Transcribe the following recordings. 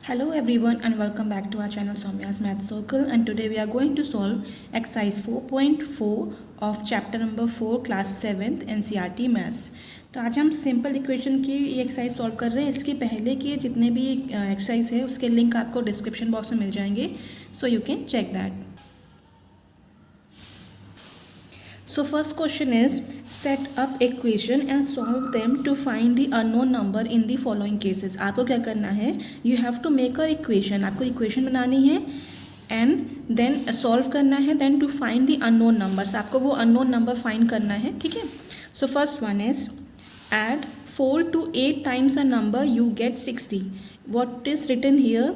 Hello everyone and welcome back to our channel Soumya's Math Circle, and today we are going to solve exercise 4.4 of chapter number 4 class 7th NCERT Maths। तो आज हम simple equation की ये exercise solve कर रहे हैं। इसके पहले के जितने भी एक्सरसाइज है उसके लिंक आपको डिस्क्रिप्शन बॉक्स में मिल जाएंगे, so you can check that. So first question is set up equation and solve them to find the unknown number in the following cases। आपको क्या करना है, you have to make a equation, आपको equation बनानी है and then solve करना है, then to find the unknown numbers, आपको वो unknown number find करना है, ठीक है। So first one is add 4 to 8 times a number you get 60। what is written here,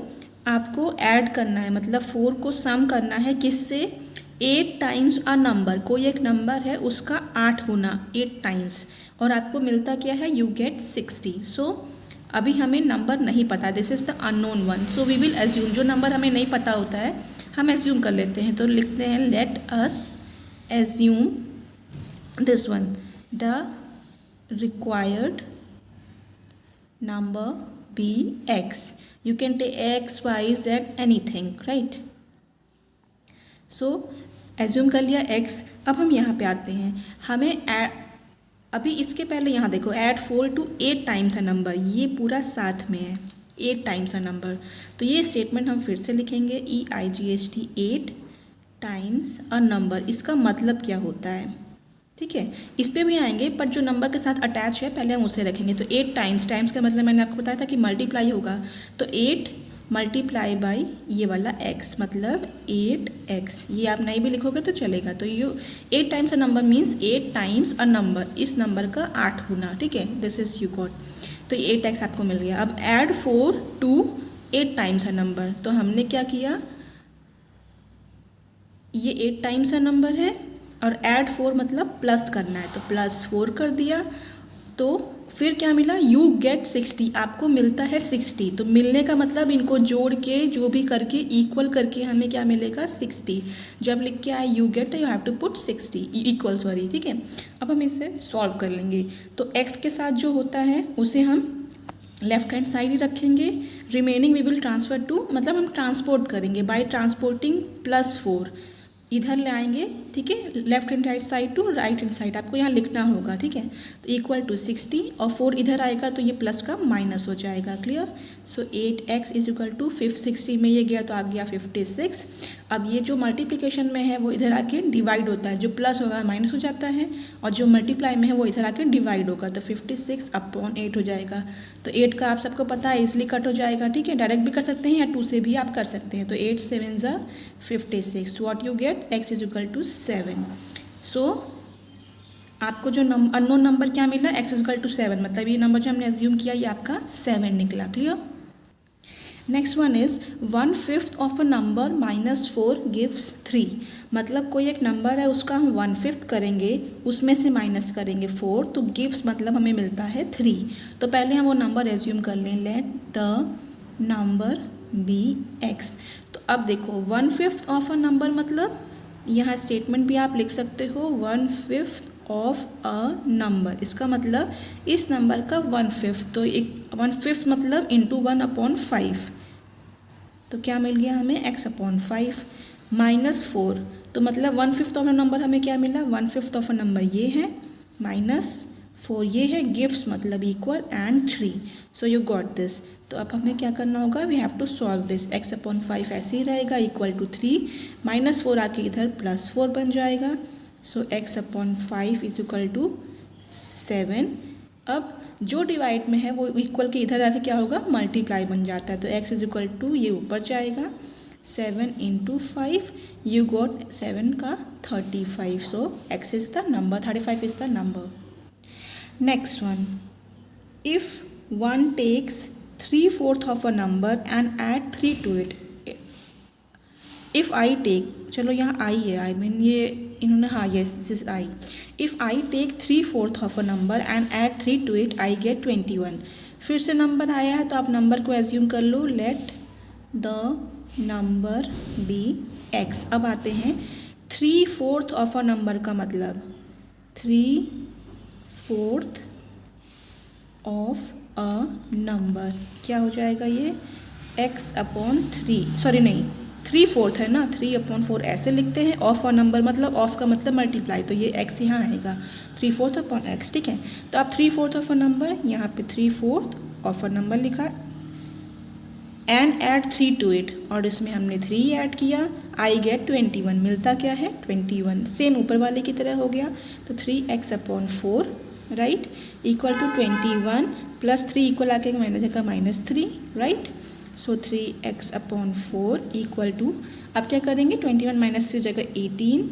आपको add करना है, मतलब 4 को sum करना है किससे, 8 टाइम्स अ नंबर, कोई एक नंबर है उसका 8 गुना 8 टाइम्स, और आपको मिलता क्या है, यू गेट 60। सो अभी हमें नंबर नहीं पता, this is the unknown one, so we will assume, जो नंबर हमें नहीं पता होता है हम एज्यूम कर लेते हैं। तो लिखते हैं let us assume this one, the required number be X, you can take X Y Z anything, right. So assume कर लिया x। अब हम यहाँ पे आते हैं, हमें अभी इसके पहले यहाँ देखो add 4 to 8 times a number, ये पूरा साथ में है 8 टाइम्स अ नंबर। तो ये स्टेटमेंट हम फिर से लिखेंगे EIGHT 8 टाइम्स अ नंबर, इसका मतलब क्या होता है, ठीक है। इस पर भी आएंगे पर जो नंबर के साथ अटैच है पहले हम उसे रखेंगे। तो 8 टाइम्स, टाइम्स का मतलब मैंने आपको बताया था कि मल्टीप्लाई होगा, तो 8 मल्टीप्लाई बाई ये वाला x, मतलब 8x, ये आप नहीं भी लिखोगे तो चलेगा। तो you 8 times a number means 8 times a number, इस नंबर का 8 गुना, ठीक है, दिस इज यू गॉट। तो ये 8x आपको मिल गया। अब add 4 to 8 times a number, तो हमने क्या किया, ये 8 टाइम्स अ नंबर है और ऐड 4 मतलब प्लस करना है, तो प्लस 4 कर दिया। तो फिर क्या मिला, यू गेट 60, आपको मिलता है 60। तो मिलने का मतलब इनको जोड़ के जो भी करके इक्वल करके हमें क्या मिलेगा, 60। जब लिख के आए you get, you have to put 60 equal, sorry, ठीक है। अब हम इसे सॉल्व कर लेंगे। तो x के साथ जो होता है उसे हम लेफ्ट हैंड साइड ही रखेंगे, remaining we will transfer to, मतलब हम ट्रांसपोर्ट करेंगे बाय ट्रांसपोर्टिंग +4 इधर ले आएंगे, ठीक है, left hand right side to right hand side आपको यहाँ लिखना होगा, ठीक है। तो इक्वल टू 60 और 4 इधर आएगा तो ये प्लस का माइनस हो जाएगा, clear. So 8x is equal to 60 में ये गया तो आ गया 56। अब ये जो मल्टीप्लिकेशन में है वो इधर आके डिवाइड होता है, जो प्लस होगा माइनस हो जाता है, और जो मल्टीप्लाई में है वो इधर आके डिवाइड होगा, तो 56/8 हो जाएगा। तो 8 का आप सबको पता है इसलिए कट हो जाएगा, ठीक है, डायरेक्ट भी कर सकते हैं या 2 से भी आप कर सकते हैं। तो 8 7 ज़ा 56, what you get, x is equal to 7। So आपको जो अननोन नंबर क्या मिला, x इज इक्वल टू 7, मतलब ये नंबर जो हमने एज्यूम किया ये आपका 7 निकला, clear. Next one is 1/5 of a number -4 gives 3, मतलब कोई एक नंबर है उसका हम 1/5 करेंगे, उसमें से माइनस करेंगे 4, तो गिव्स मतलब हमें मिलता है 3। तो पहले हम वो नंबर एज्यूम कर लें, let the number be x। तो अब देखो 1/5 ऑफ अ नंबर, मतलब यहाँ स्टेटमेंट भी आप लिख सकते हो 1/5 ऑफ अ नंबर, इसका मतलब इस नंबर का 1/5, तो एक 1/5 मतलब इंटू 1/5, तो क्या मिल गया हमें, x/5 -4, तो मतलब 1/5 ऑफ अ नंबर हमें क्या मिला, 1/5 ऑफ अ नंबर ये है, -4 ये है, गिव्स मतलब equal and 3, so you got this. तो अब हमें क्या करना होगा, we have to solve this, x/5 ऐसे ही रहेगा इक्वल टू 3, -4 आके इधर +4 बन जाएगा, सो x/5 इज इक्वल टू 7। अब जो डिवाइड में है वो इक्वल के इधर आके क्या होगा, मल्टीप्लाई बन जाता है, तो x इज इक्वल टू ये ऊपर जाएगा 7 × 5, यू गॉट 7 का 35, so x is the number, 35 is the number. Next one, if one takes 3/4 of a number and add 3 to it, if I take, चलो यहाँ आई है, आई मीन ये इन्होंने, हाँ yes this is I, if I take 3/4 of a number and add 3 to it I get 21। फिर से number आया है तो आप नंबर को एज्यूम कर लो, let the number be x। अब आते हैं 3/4 ऑफ अ नंबर का मतलब 3/4 ऑफ अ नंबर क्या हो जाएगा, ये एक्स अपॉन थ्री, सॉरी नहीं, 3/4 है ना, 3/4 ऐसे लिखते हैं। ऑफ और नंबर मतलब ऑफ का मतलब मल्टीप्लाई, तो ये एक्स यहाँ आएगा 3/4 अपॉन एक्स, ठीक है। तो अब 3/4 ऑफ अ नंबर, यहाँ पे 3/4 ऑफ अ नंबर लिखा एंड ऐड 3 टू इट, और इसमें हमने 3 ऐड किया, आई गेट 21, मिलता क्या है 21, सेम ऊपर वाले की तरह हो गया। तो 3x upon 4 right equal to 21 plus 3 equal आके माइनस का -3 right. So 3x upon 4 equal to, अब क्या करेंगे 21 माइनस 3 जगह 18।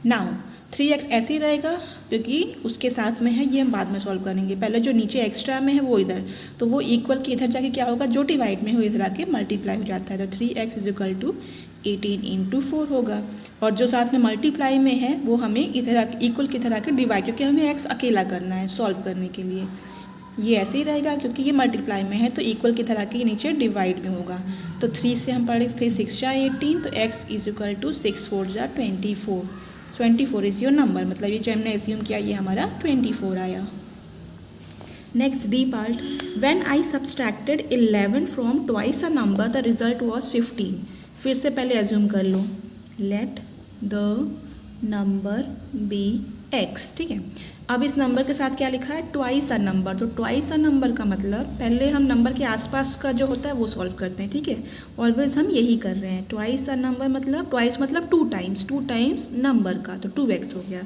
नाउ 3x ऐसे ही रहेगा क्योंकि उसके साथ में है, ये हम बाद में सॉल्व करेंगे। पहले जो नीचे एक्स्ट्रा में है वो इधर, तो वो इक्वल के इधर जाके क्या होगा, जो डिवाइड में हो इधर आके मल्टीप्लाई हो जाता है। तो 3x is equal to 18 into 4 होगा, और जो साथ में मल्टीप्लाई में है वो हमें इधर आके इक्वल की इधर आके डिवाइड, क्योंकि हमें x अकेला करना है सॉल्व करने के लिए। ये ऐसे ही रहेगा क्योंकि ये मल्टीप्लाई में है, तो इक्वल की तरह के नीचे डिवाइड में होगा। तो 3 से हम पढ़ेंगे 3 6 जा 18, तो x इज इक्वल टू 6 4 जा 24, 24 इज योर नंबर, मतलब ये जो हमने एज्यूम किया ये हमारा 24 आया। Next D part, when I subtracted 11 from twice a number the result was 15। फिर से पहले एज्यूम कर लो, let the number be x, ठीक है। अब इस नंबर के साथ क्या लिखा है, ट्वाइस अ नंबर, तो ट्वाइस अ नंबर का मतलब पहले हम नंबर के आसपास का जो होता है वो सॉल्व करते हैं, ठीक है। ऑलवेज हम यही कर रहे हैं। ट्वाइस अ नंबर मतलब ट्वाइस मतलब 2 टाइम्स नंबर का, तो 2x हो गया।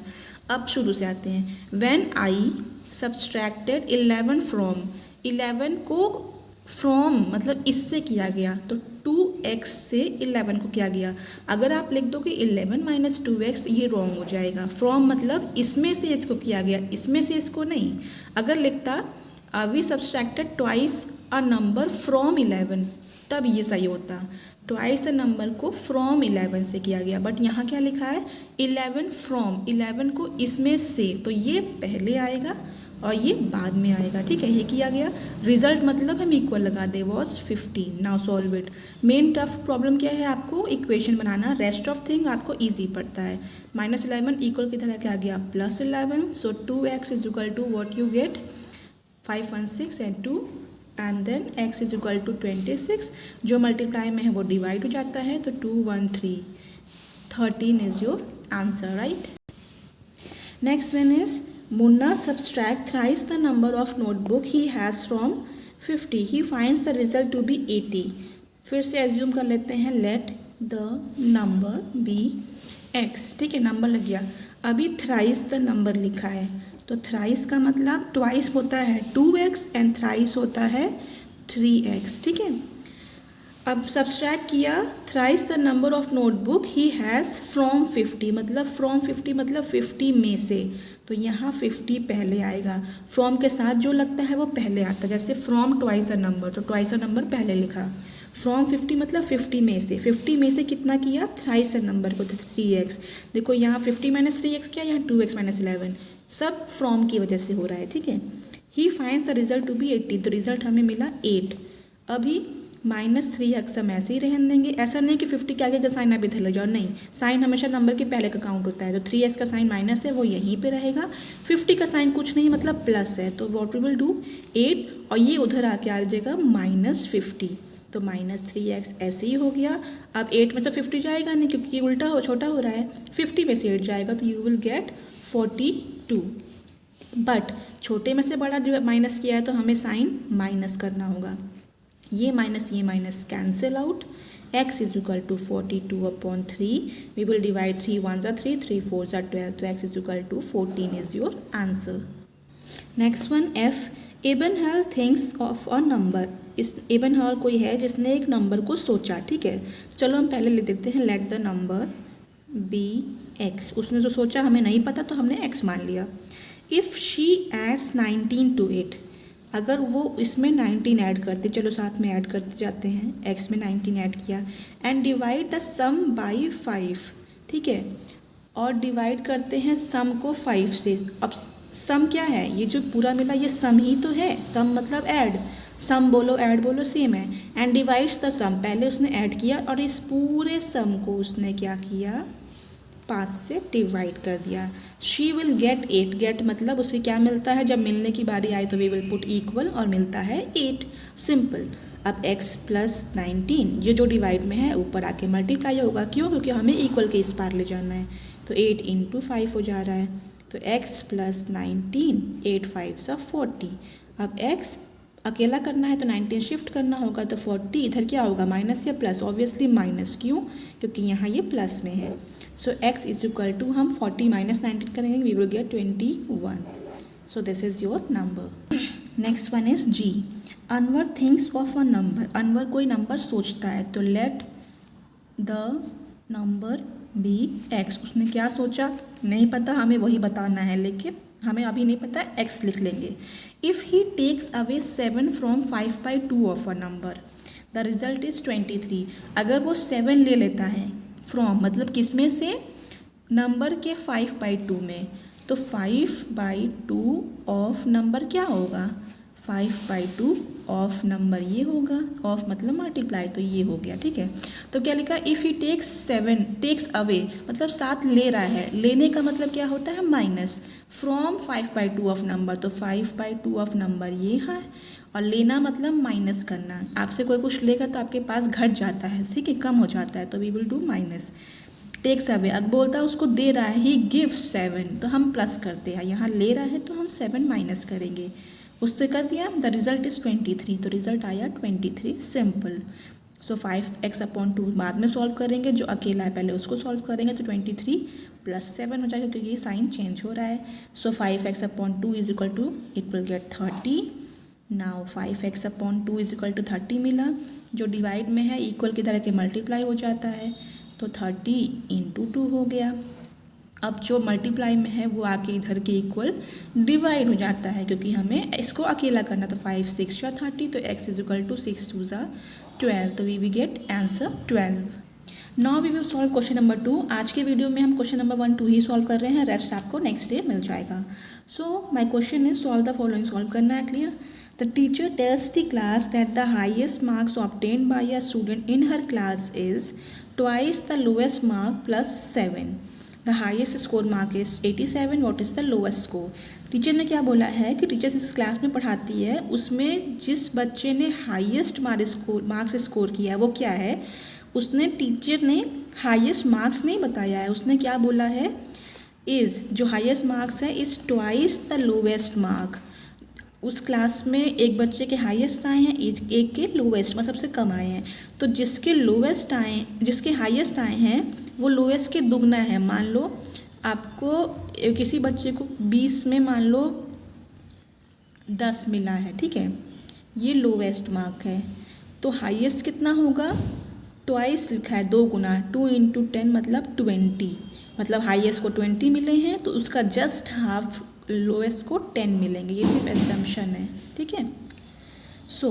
अब शुरू से आते हैं, व्हेन आई सब्सट्रैक्टेड 11 फ्रॉम, 11 को फ्रॉम मतलब इससे किया गया, तो 2x से 11 को किया गया। अगर आप लिख दो कि 11 माइनस 2x, ये रॉन्ग हो जाएगा। फ्रॉम मतलब इसमें से इसको किया गया, इसमें से इसको नहीं। अगर लिखता we subtracted twice a number from 11, तब ये सही होता। ट्वाइस अ नंबर को फ्रॉम 11 से किया गया, बट यहाँ क्या लिखा है 11 फ्रॉम, 11 को इसमें से, तो ये पहले आएगा और ये बाद में आएगा, ठीक है। ये किया गया, रिजल्ट मतलब हम इक्वल लगा दे was 15। Now solve it. Main tough problem क्या है, आपको इक्वेशन बनाना, रेस्ट ऑफ थिंग आपको इजी पड़ता है। -11 इक्वल की तरह क्या गया +11, so 2x is equal to what you get 516 and 2, and then x is equal to 26, जो मल्टीप्लाई में है वो डिवाइड हो जाता है, तो 2 1 3 13 is your answer, right. Next one is Munna subtract thrice the number of notebook he has from 50. He finds the result to be 80. फिर से एज्यूम कर लेते हैं, let the number be x, ठीक है, नंबर लग गया। अभी thrice the number लिखा है, तो thrice का मतलब twice होता है 2x एंड thrice होता है 3x, ठीक है। अब सब्सट्रैक्ट किया, thrice the number of notebook he has from 50, मतलब फ्रॉम 50 मतलब 50 में से, तो यहाँ 50 पहले आएगा। फ्रॉम के साथ जो लगता है वो पहले आता है, जैसे फ्रॉम ट्वाइस अ नंबर, तो ट्वाइस अ नंबर पहले लिखा। फ्रॉम 50 मतलब 50 में से, 50 में से कितना किया थ्राइस अ नंबर को, 3x। देखो यहाँ 50 माइनस 3x क्या, यहाँ 2x माइनस 11, सब फ्रॉम की वजह से हो रहा है, ठीक है। He finds the result to be 18, तो रिजल्ट हमें मिला 8। अभी -3x हम ऐसे ही रहने देंगे, ऐसा नहीं कि 50 के आगे का साइन आप इधर ले जाओ, नहीं, साइन हमेशा नंबर के पहले का काउंट होता है। तो 3x का साइन माइनस है वो यहीं पे रहेगा, 50 का साइन कुछ नहीं मतलब प्लस है, तो व्हाट वी विल डू 8, और ये उधर आके आ जाएगा -50, तो -3x ऐसे ही हो गया। अब 8 में से 50 जाएगा नहीं क्योंकि उल्टा हो, छोटा हो रहा है, 50 में से 8 जाएगा, तो यू विल गेट 42। बट छोटे में से बड़ा माइनस किया है तो हमें साइन माइनस करना होगा, ये minus cancel out. x is equal to 42/3, we will divide 3 1 3 3 4 12, तो x is equal to 14 is your answer. Next one f, Aban thinks of a number. इस एबन कोई है जिसने एक नंबर को सोचा, ठीक है। तो चलो हम पहले लिख देते हैं let the number be x। उसने जो सोचा हमें नहीं पता तो हमने x मान लिया। If she adds 19 to it, अगर वो इसमें 19 ऐड करते, चलो साथ में ऐड करते जाते हैं, x में 19 ऐड किया, and divide the sum by 5, ठीक है, और डिवाइड करते हैं सम को 5 से। अब सम क्या है, ये जो पूरा मिला ये सम ही तो है, सम मतलब ऐड, सम बोलो ऐड बोलो सेम है। एंड डिवाइड्स द सम, पहले उसने ऐड किया और इस पूरे सम को उसने क्या किया 5 से डिवाइड कर दिया। शी विल गेट 8, गेट मतलब उसे क्या मिलता है, जब मिलने की बारी आए तो वी विल पुट इक्वल और मिलता है 8, सिंपल। अब x प्लस 19 ये जो डिवाइड में है ऊपर आके मल्टीप्लाई होगा, क्यों? क्योंकि हमें इक्वल के इस पार ले जाना है। तो 8 इंटू 5 हो जा रहा है, तो x प्लस 19, 8 5 40। अब x अकेला करना है तो 19 शिफ्ट करना होगा, तो 40 इधर क्या होगा, माइनस या प्लस? ऑब्वियसली माइनस, क्यों? क्योंकि यहाँ ये प्लस में है। So x is equal to हम 40 माइनस 19 करेंगे, we will get 21। So this is your number. Next one is G। Anwar thinks of a number. Anwar कोई नंबर सोचता है, तो let the number be x। उसने क्या सोचा नहीं पता, हमें वही बताना है, लेकिन हमें अभी नहीं पता, x लिख लेंगे। If he takes away 7 from 5/2 of a number, the result is 23। अगर वो 7 ले लेता है फ्रॉम मतलब किस में से, नंबर के 5/2 में, तो 5/2 ऑफ नंबर क्या होगा, 5/2 ऑफ नंबर ये होगा, ऑफ मतलब मल्टीप्लाई, तो ये हो गया, ठीक है। तो क्या लिखा, if he takes 7, takes away मतलब 7 ले रहा है, लेने का मतलब क्या होता है, माइनस, फ्रॉम 5/2 ऑफ नंबर, तो 5/2 ऑफ नंबर ये है, और लेना मतलब माइनस करना। आपसे कोई कुछ लेगा तो आपके पास घट जाता है, ठीक है, कम हो जाता है, तो we will do minus. Takes away, अब बोलता है उसको दे रहा है, ही गिव्स 7, तो हम प्लस करते हैं, यहाँ ले रहा है तो हम 7 माइनस करेंगे, उससे कर दिया, द रिजल्ट इज़ 23, तो रिजल्ट आया 23, सिंपल। सो 5x/2 बाद में सॉल्व करेंगे, जो अकेला है पहले उसको सॉल्व करेंगे, तो 23 + 7 हो जाएगा, क्योंकि ये साइन चेंज हो रहा है। So 5x/2 is equal to, it will get 30। Now 5x/2 is equal to 30 मिला, जो डिवाइड में है इक्वल की तरह के मल्टीप्लाई हो जाता है, तो 30 × 2 हो गया। अब जो मल्टीप्लाई में है वो आके इधर के इक्वल डिवाइड हो जाता है, क्योंकि हमें इसको अकेला करना, तो 5 6 × 30, तो x इज इक्वल टू 6 2 = 12, तो we get answer 12। Now we will solve question number 2। आज के वीडियो में हम क्वेश्चन नंबर 1 2 ही सॉल्व कर रहे हैं, रेस्ट आपको नेक्स्ट डे मिल जाएगा। So my question is, solve the following, solve करना है, clear. The teacher tells the class that the highest marks obtained by a student in her class is twice the lowest mark plus 7। The highest score mark is 87, what is the lowest score. Teacher ने क्या बोला है कि teacher जिस class में पढ़ाती है उसमें जिस बच्चे ने हाईएस्ट मार्क्स स्कोर किया है वो क्या है, उसने टीचर ने हाईएस्ट मार्क्स नहीं बताया है, उसने क्या बोला है, इज़, जो हाईएस्ट मार्क्स है, is twice the lowest mark. उस क्लास में एक बच्चे के हाईएस्ट आए हैं, एक के लोवेस्ट मतलब सबसे कम आए हैं, तो जिसके लोवेस्ट आए, जिसके हाईएस्ट आए हैं वो लोवेस्ट के दुगना है। मान लो आपको किसी बच्चे को 20 में मान लो 10 मिला है, ठीक है, ये लोवेस्ट मार्क है, तो हाईएस्ट कितना होगा, ट्वाइस लिखा है, 2 गुना, 2 × 10 मतलब 20, मतलब हाईएस्ट को 20 मिले हैं तो उसका जस्ट हाफ लोएस्ट को 10 मिलेंगे, ये सिर्फ एग्जाम्पशन है, ठीक है। सो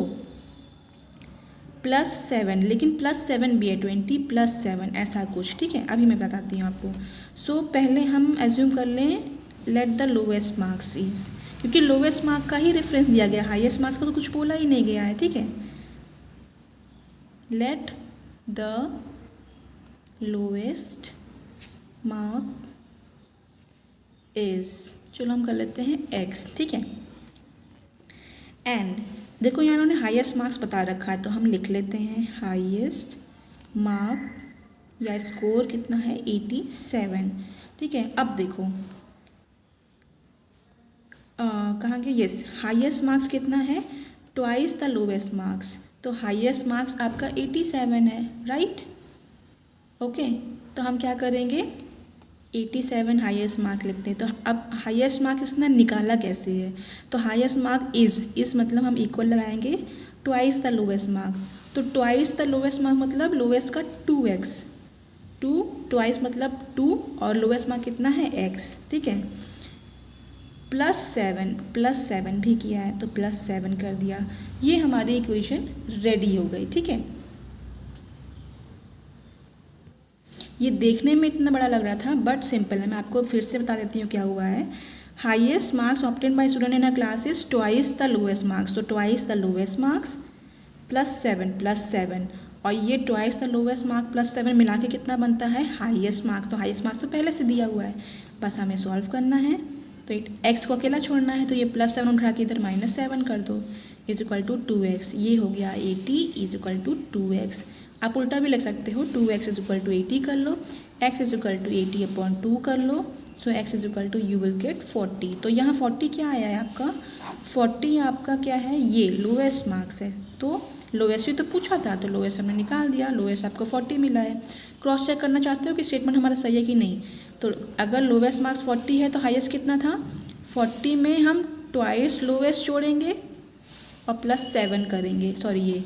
+7, लेकिन +7 भी है, 20 + 7 ऐसा कुछ, ठीक है, अभी मैं बताती हूँ आपको। सो पहले हम एज्यूम कर लें, let the lowest marks is, क्योंकि लोवेस्ट मार्क का ही रेफरेंस दिया गया, हाईएस्ट मार्क्स का तो कुछ बोला ही नहीं गया है, ठीक है। Let the lowest mark is, चलो हम कर लेते हैं x, ठीक है। एंड देखो यहाँ उन्होंने हाईएस्ट मार्क्स बता रखा है, तो हम लिख लेते हैं हाईएस्ट मार्क या स्कोर कितना है, 87, ठीक है। अब देखो कहाँ गया, यस, हाईएस्ट मार्क्स कितना है, ट्वाइस द लोवेस्ट मार्क्स, तो हाईएस्ट मार्क्स आपका 87 है, राइट, ओके। तो हम क्या करेंगे, 87 हाईएस्ट मार्क लिखते हैं। तो अब हाईएस्ट मार्क इसने निकाला कैसे है, तो हाईएस्ट मार्क इस मतलब हम इक्वल लगाएंगे ट्वाइस द लोवेस्ट मार्क, तो ट्वाइस द लोवेस्ट मार्क मतलब लोवेस्ट का 2x, 2 ट्वाइस मतलब 2 और लोवेस्ट मार्क कितना है x, ठीक है। +7 भी किया है तो +7 कर दिया, ये हमारी इक्वेशन रेडी हो गई, ठीक है। ये देखने में इतना बड़ा लग रहा था बट सिंपल है, मैं आपको फिर से बता देती हूँ क्या हुआ है। Highest marks obtained bye student in a class is twice the lowest marks, तो ट्वाइस द लोवेस्ट मार्क्स +7, और ये ट्वाइस द लोवेस्ट मार्क +7 मिला के कितना बनता है, हाईएस्ट मार्क्स। तो हाईएस्ट मार्क्स तो पहले से दिया हुआ है, बस हमें सॉल्व करना है। तो x को अकेला छोड़ना है, तो ये +7 उठा के इधर -7 कर दो, इज इक्वल टू 2x, ये हो गया 80 इज इक्वल टू 2x। आप उल्टा भी लिख सकते हो, 2x इज इक्वल टू 80 कर लो, x इज इक्वल टू 80/2 कर लो, so x is equal to you will get 40। तो यहाँ 40 क्या आया है आपका, 40 आपका क्या है, ये लोएस्ट मार्क्स है। तो लोएस्ट ही तो पूछा था, तो लोएस्ट हमने निकाल दिया, लोएस्ट आपको 40 मिला है। क्रॉस चेक करना चाहते हो कि स्टेटमेंट हमारा सही है कि नहीं। तो अगर लोएस्ट मार्क्स 40 है तो हाईएस्ट कितना था, 40 में हम ट्वाइस लोएस्ट जोड़ेंगे और +7 करेंगे, सॉरी ये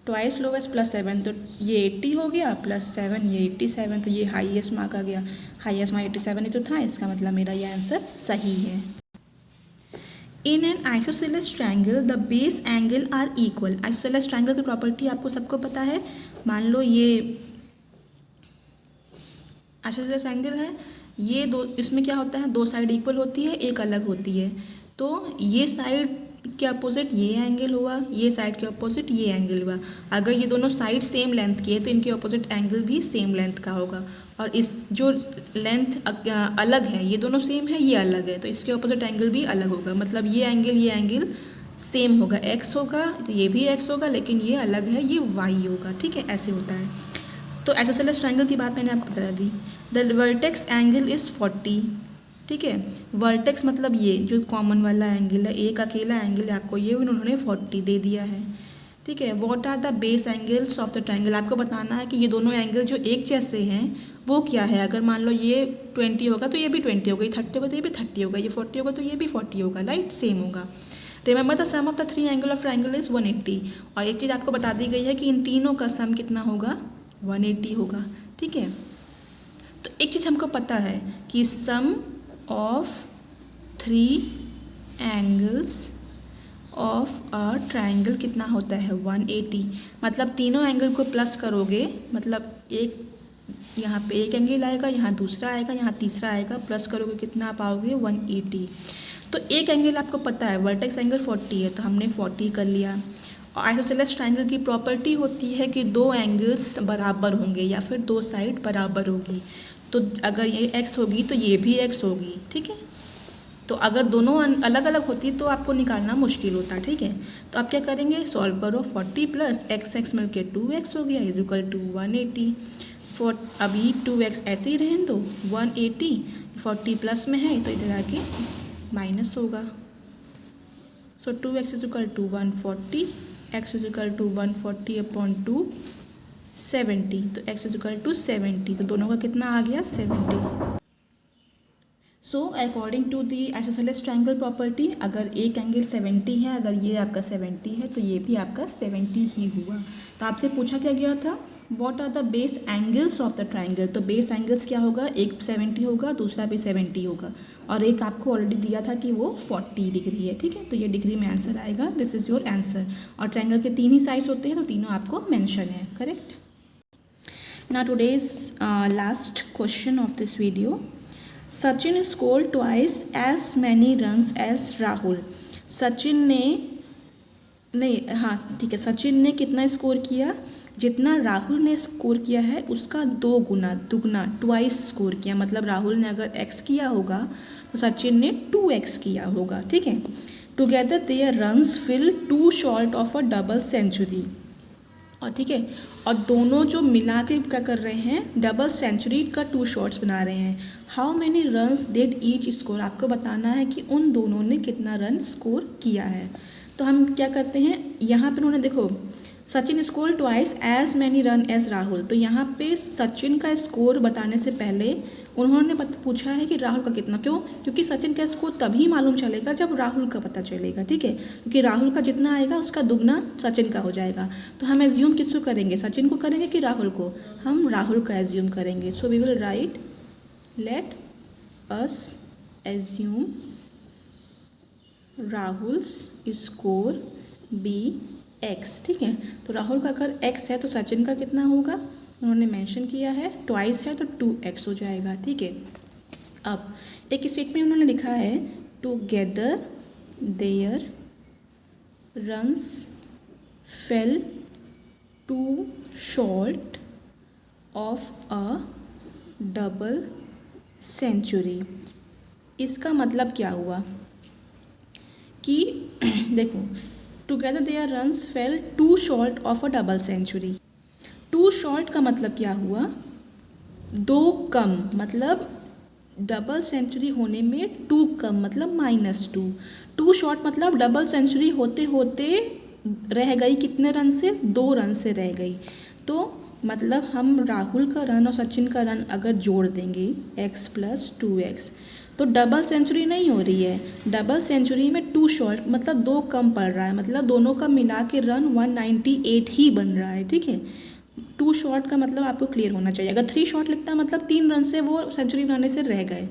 ट्वाइस लोवेस्ट +7, तो ये 80 हो गया, +7 ये 87, तो ये हाईएस्ट मार्क आ गया। हाईएस्ट मार्क 87 ही तो था, इसका मतलब मेरा ये आंसर सही है। In an isosceles triangle the base angle are equal. Isosceles triangle की प्रॉपर्टी आपको सबको पता है। मान लो ये आइसोसेलेस ट्रायंगल है, ये दो, इसमें क्या होता है, दो साइड इक्वल होती है, एक अलग होती है। तो ये साइड के अपोजिट ये एंगल हुआ, ये साइड के अपोजिट ये एंगल हुआ। अगर ये दोनों साइड सेम लेंथ की है तो इनके अपोजिट एंगल भी सेम लेंथ का होगा। और इस जो लेंथ अलग है, ये दोनों सेम है, ये अलग है, तो इसके अपोजिट एंगल भी अलग होगा। मतलब ये एंगल सेम होगा, x होगा, तो ये भी x होगा, लेकिन ये अलग है, ये y होगा। ठीक है, ऐसे होता है। तो आइसोसेलेस ट्रायंगल की बात मैंने आपको बता दी। The vertex angle is 40। ठीक है, वर्टेक्स मतलब ये जो कॉमन वाला एंगल है, एक अकेला एंगल है, आपको ये उन्होंने 40 दे दिया है। ठीक है, what are the base angles of the triangle, आपको बताना है कि ये दोनों एंगल जो एक जैसे हैं वो क्या है। अगर मान लो ये 20 होगा तो ये भी 20 होगा, ये 30 होगा तो ये भी 30 होगा, ये 40 होगा तो ये भी 40 होगा, राइट, सेम होगा। Remember the sum of the 3 angle of triangle is 180। और एक चीज़ आपको बता दी गई है कि इन तीनों का सम कितना होगा, 180 होगा। ठीक है, तो एक चीज़ हमको पता है कि sum of 3 angles of a triangle कितना होता है, 180। मतलब तीनों एंगल को प्लस करोगे, मतलब एक यहाँ पे एक एंगल आएगा, यहाँ दूसरा आएगा, यहाँ तीसरा आएगा, प्लस करोगे कितना पाओगे, 180। तो एक एंगल आपको पता है, वर्टेक्स एंगल 40 है, तो हमने 40 कर लिया। और आइसोसेलेस ट्रायंगल की प्रॉपर्टी होती है कि दो एंगल्स बराबर होंगे या फिर दो साइड बराबर होगी। तो अगर ये x होगी तो ये भी x होगी। ठीक है, तो अगर दोनों अलग अलग होती तो आपको निकालना मुश्किल होता। ठीक है, तो आप क्या करेंगे, सॉल्व करो, 40 + x मिल के 2x हो गया, इज इक्वल टू 180। अभी 2x ऐसे ही रहें तो 180, 40 प्लस में है तो इधर आके माइनस होगा। So 2x is equal to 140, x is equal to 140/2 70, तो x इज इक्वल टू 70, तो दोनों का कितना आ गया, 70। So according to the isosceles triangle property, अगर एक एंगल 70 है, अगर ये आपका 70 है तो ये भी आपका 70 ही हुआ। तो आपसे पूछा क्या गया था, what are the base angles of the triangle. तो बेस एंगल्स क्या होगा, एक 70 होगा, दूसरा भी 70 होगा, और एक आपको ऑलरेडी दिया था कि वो 40 डिग्री है। ठीक है, तो ये डिग्री में आंसर आएगा, दिस इज़ योर आंसर। और ट्रायंगल के 3 ही साइड्स होते हैं, तो तीनों आपको मेंशन है, correct. Now today's last question of this video. Sachin scored twice as many runs as Rahul. Sachin ने नहीं, हाँ ठीक है, सचिन ने कितना स्कोर किया, जितना राहुल ने स्कोर किया है उसका 2 गुना, दुगना, ट्वाइस स्कोर किया। मतलब राहुल ने अगर x किया होगा तो सचिन ने 2x किया होगा। ठीक है, together their runs fill 2 short of a double century. और ठीक है, और दोनों जो मिला के क्या कर रहे हैं, डबल सेंचुरी का 2 शॉट्स बना रहे हैं। How many runs did each score, आपको बताना है कि उन दोनों ने कितना रन स्कोर किया है। तो हम क्या करते हैं, यहाँ पे उन्होंने देखो Sachin score twice as many run as Rahul, तो यहाँ पे सचिन का स्कोर बताने से पहले उन्होंने पूछा है कि राहुल का कितना। क्यों, क्योंकि सचिन का स्कोर तभी मालूम चलेगा जब राहुल का पता चलेगा। ठीक है, क्योंकि राहुल का जितना आएगा उसका दुगना सचिन का हो जाएगा। तो हम एज्यूम किसको करेंगे, सचिन को करेंगे कि राहुल को, हम राहुल का एज्यूम करेंगे। So we will write, let us assume Rahul's score be x। ठीक है, तो राहुल का अगर x है तो सचिन का कितना होगा, उन्होंने मेंशन किया है, ट्वाइस है तो 2x हो जाएगा। ठीक है, अब एक स्टेटमेंट उन्होंने लिखा है, together their runs fell 2 short of a double century. इसका मतलब क्या हुआ कि देखो together their runs fell two short of a double century. Two short का मतलब क्या हुआ, दो कम, मतलब डबल सेंचुरी होने में टू कम मतलब -2। टू शॉर्ट मतलब डबल सेंचुरी होते होते रह गई कितने रन से, 2 रन से रह गई। तो मतलब हम राहुल का रन और सचिन का रन अगर जोड़ देंगे x + 2x तो डबल सेंचुरी नहीं हो रही है। डबल सेंचुरी में टू शॉर्ट मतलब 2 कम पड़ रहा है, मतलब दोनों का मिला के रन 198 ही बन रहा है। ठीक है, टू शॉर्ट का मतलब आपको क्लियर होना चाहिए। अगर 3 शॉर्ट लिखता है मतलब 3 रन से वो सेंचुरी बनाने से रह गए,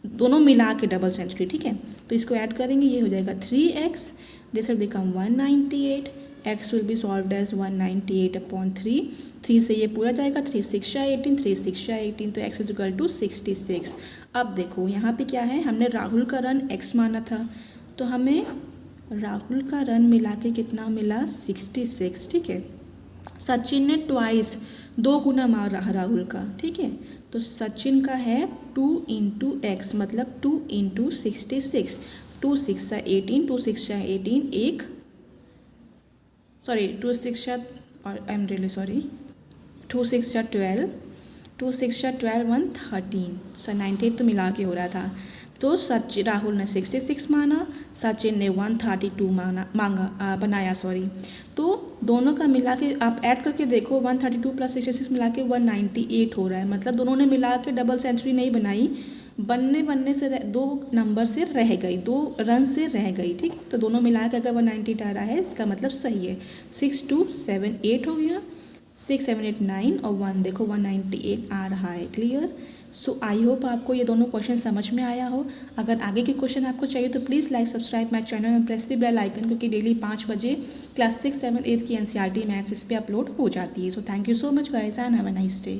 दोनों मिला के डबल सेंचुरी। ठीक है, तो इसको ऐड करेंगे, ये हो जाएगा 3x, this will become 198, x will be solved as 198/3। 3 से ये पूरा जाएगा, 3 6 18, 3 6 18, तो x इज इक्वल टू 66। अब देखो यहाँ पे क्या है, हमने राहुल का रन x माना था, तो हमें राहुल का रन मिला के कितना मिला, 66। ठीक है, सचिन ने ट्वाइस 2 गुना मारा राहुल का। ठीक है, तो सचिन का है 2 × x मतलब 2 × 66, 2 6 18, 2 6 18, 2 6 और आई एम रियली सॉरी, 2 6 12, 2 6 12 113, सो 98 तो मिला के हो रहा था। तो राहुल ने 66 माना, सचिन ने 132 बनाया। तो दोनों का मिला के आप ऐड करके देखो, 132 + 66 मिला के 198 हो रहा है, मतलब दोनों ने मिला के डबल सेंचुरी नहीं बनाई, बनने से 2 नंबर से रह गई, 2 रन से रह गई। ठीक है, तो दोनों मिला के अगर 198 आ रहा है, इसका मतलब सही है। 6 2 7 8 हो गया, 6 7 8 9 और 1 देखो 198 आ रहा है। क्लियर। सो आई होप आपको ये दोनों क्वेश्चन समझ में आया हो। अगर आगे के क्वेश्चन आपको चाहिए तो please like subscribe my channel में प्रेस द बेल आइकन, क्योंकि डेली 5 बजे क्लास 6 7 8 की NCERT मैथ्स इस पर अपलोड हो जाती है। So thank you so much guys and have a nice day.